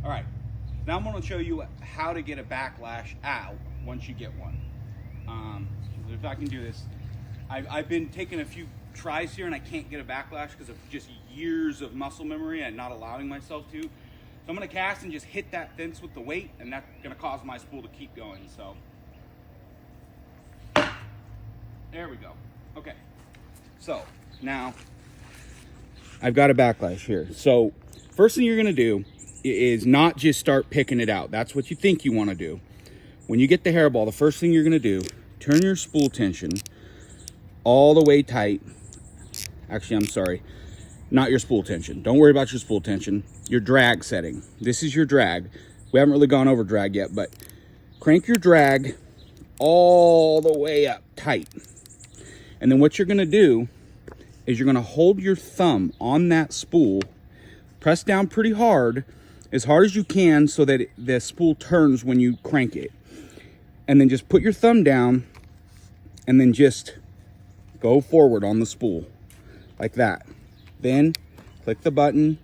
All right, now I'm gonna show you how to get a backlash out once you get one. If I can do this, I've been taking a few tries here and I can't get a backlash because of just years of muscle memory and not allowing myself to. So I'm gonna cast and just hit that fence with the weight, and that's gonna cause my spool to keep going. So there we go. Okay, so now I've got a backlash here. So first thing you're gonna do is not just start picking it out. That's what you think you wanna do. When you get the hairball, the first thing you're gonna do, turn your spool tension all the way tight. Actually, I'm sorry, not your spool tension. Don't worry about your spool tension. Your drag setting. This is your drag. We haven't really gone over drag yet, but crank your drag all the way up tight. And then what you're gonna do is you're gonna hold your thumb on that spool, press down pretty hard as you can so that the spool turns when you crank it. And then just put your thumb down and then just go forward on the spool like that. Then click the button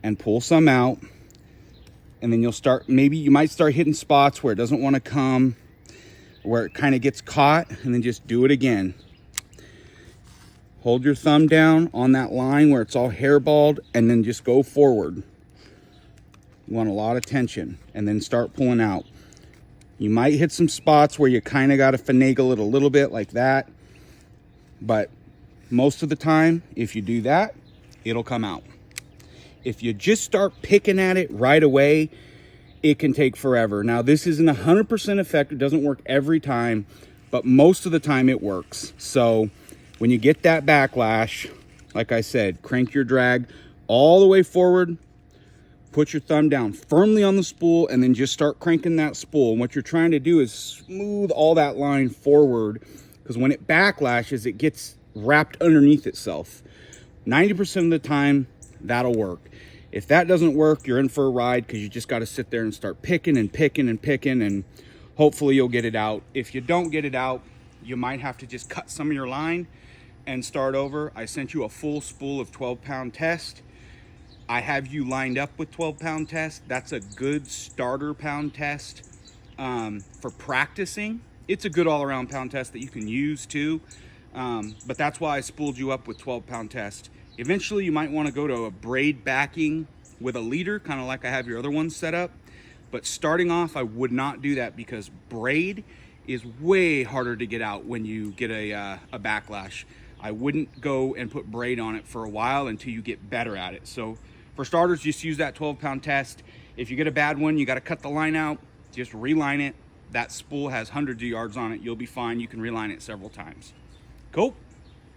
and pull some out. And then you'll start, maybe you might start hitting spots where it doesn't want to come, where it kind of gets caught, and then just do it again. Hold your thumb down on that line where it's all hairballed and then just go forward. You want a lot of tension and then start pulling out. You might hit some spots where you kind of got to finagle it a little bit like that. But most of the time, if you do that, it'll come out. If you just start picking at it right away, it can take forever. Now, this isn't 100% effective. It doesn't work every time, but most of the time it works. So when you get that backlash, like I said, crank your drag all the way forward, put your thumb down firmly on the spool, and then just start cranking that spool. And what you're trying to do is smooth all that line forward, because when it backlashes, it gets wrapped underneath itself. 90% of the time, that'll work. If that doesn't work, you're in for a ride, because you just got to sit there and start picking and picking and picking, and hopefully you'll get it out. If you don't get it out, you might have to just cut some of your line and start over. I sent you a full spool of 12-pound test. I have you lined up with 12-pound test. That's a good starter pound test for practicing. It's a good all-around pound test that you can use too. But that's why I spooled you up with 12-pound test. Eventually you might want to go to a braid backing with a leader, kind of like I have your other ones set up. But starting off, I would not do that, because braid is way harder to get out when you get a backlash. I wouldn't go and put braid on it for a while until you get better at it. So for starters, just use that 12-pound test. If you get a bad one, you got to cut the line out, just reline it. That spool has hundreds of yards on it. You'll be fine. You can reline it several times. Cool.